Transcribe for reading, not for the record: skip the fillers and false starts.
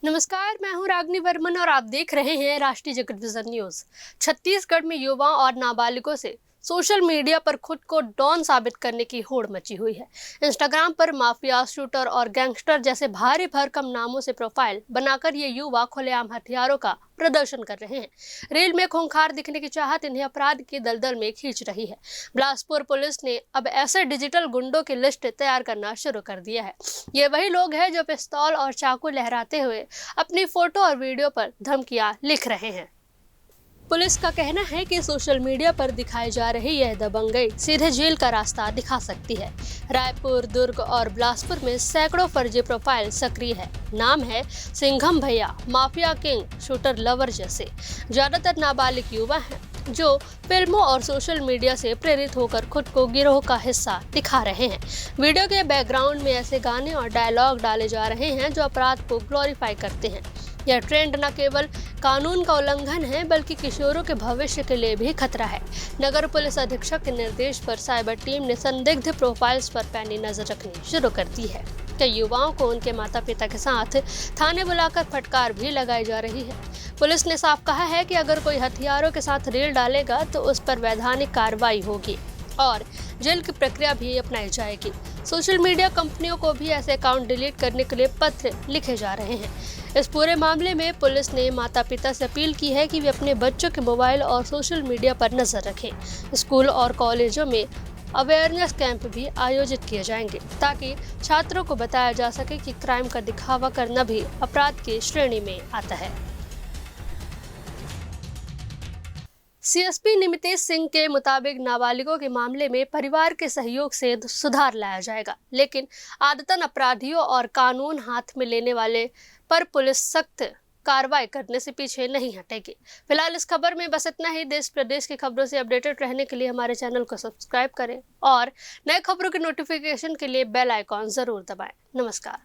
नमस्कार, मैं हूं रागनी वर्मन और आप देख रहे हैं राष्ट्रीय जगत विजन न्यूज। छत्तीसगढ़ में युवाओं और नाबालिगों से सोशल मीडिया पर खुद को डॉन साबित करने की होड़ मची हुई है। इंस्टाग्राम पर माफिया, शूटर और गैंगस्टर जैसे भारी भरकम नामों से प्रोफाइल बनाकर ये युवा खुलेआम हथियारों का प्रदर्शन कर रहे हैं। रील में खूंखार दिखने की चाहत इन्हें अपराध की दलदल में खींच रही है। बिलासपुर पुलिस ने अब ऐसे डिजिटल गुंडों की लिस्ट तैयार करना शुरू कर दिया है। ये वही लोग हैं जो पिस्तौल और चाकू लहराते हुए अपनी फोटो और वीडियो पर धमकियां लिख रहे हैं। पुलिस का कहना है कि सोशल मीडिया पर दिखाई जा रही यह दबंगई सीधे जेल का रास्ता दिखा सकती है। रायपुर, दुर्ग और बिलासपुर में सैकड़ों फर्जी प्रोफाइल सक्रिय है। नाम है सिंघम भैया, माफिया किंग, शूटर लवर जैसे। ज्यादातर नाबालिग युवा हैं जो फिल्मों और सोशल मीडिया से प्रेरित होकर खुद को गिरोह का हिस्सा दिखा रहे हैं। वीडियो के बैकग्राउंड में ऐसे गाने और डायलॉग डाले जा रहे हैं जो अपराध को ग्लोरीफाई करते हैं। यह ट्रेंड न केवल कानून का उल्लंघन है बल्कि किशोरों के भविष्य के लिए भी खतरा है। नगर पुलिस अधीक्षक के निर्देश पर साइबर टीम ने संदिग्ध प्रोफाइल्स पर पैनी नजर रखनी शुरू कर दी है। कई युवाओं को उनके माता पिता के साथ थाने बुलाकर फटकार भी लगाई जा रही है। पुलिस ने साफ कहा है कि अगर कोई हथियारों के साथ रील डालेगा तो उस पर वैधानिक कार्रवाई होगी और जेल की प्रक्रिया भी अपनाई जाएगी। सोशल मीडिया कंपनियों को भी ऐसे अकाउंट डिलीट करने के लिए पत्र लिखे जा रहे हैं। इस पूरे मामले में पुलिस ने माता पिता से अपील की है कि वे अपने बच्चों के मोबाइल और सोशल मीडिया पर नजर रखें। स्कूल और कॉलेजों में अवेयरनेस कैंप भी आयोजित किए जाएंगे ताकि छात्रों को बताया जा सके कि क्राइम का दिखावा करना भी अपराध की श्रेणी में आता है। सीएसपी निमितेश सिंह के मुताबिक नाबालिगों के मामले में परिवार के सहयोग से सुधार लाया जाएगा, लेकिन आदतन अपराधियों और कानून हाथ में लेने वाले पर पुलिस सख्त कार्रवाई करने से पीछे नहीं हटेगी। फिलहाल इस खबर में बस इतना ही। देश प्रदेश की खबरों से अपडेटेड रहने के लिए हमारे चैनल को सब्सक्राइब करें और नए खबरों के नोटिफिकेशन के लिए बेल आइकॉन जरूर दबाएं। नमस्कार।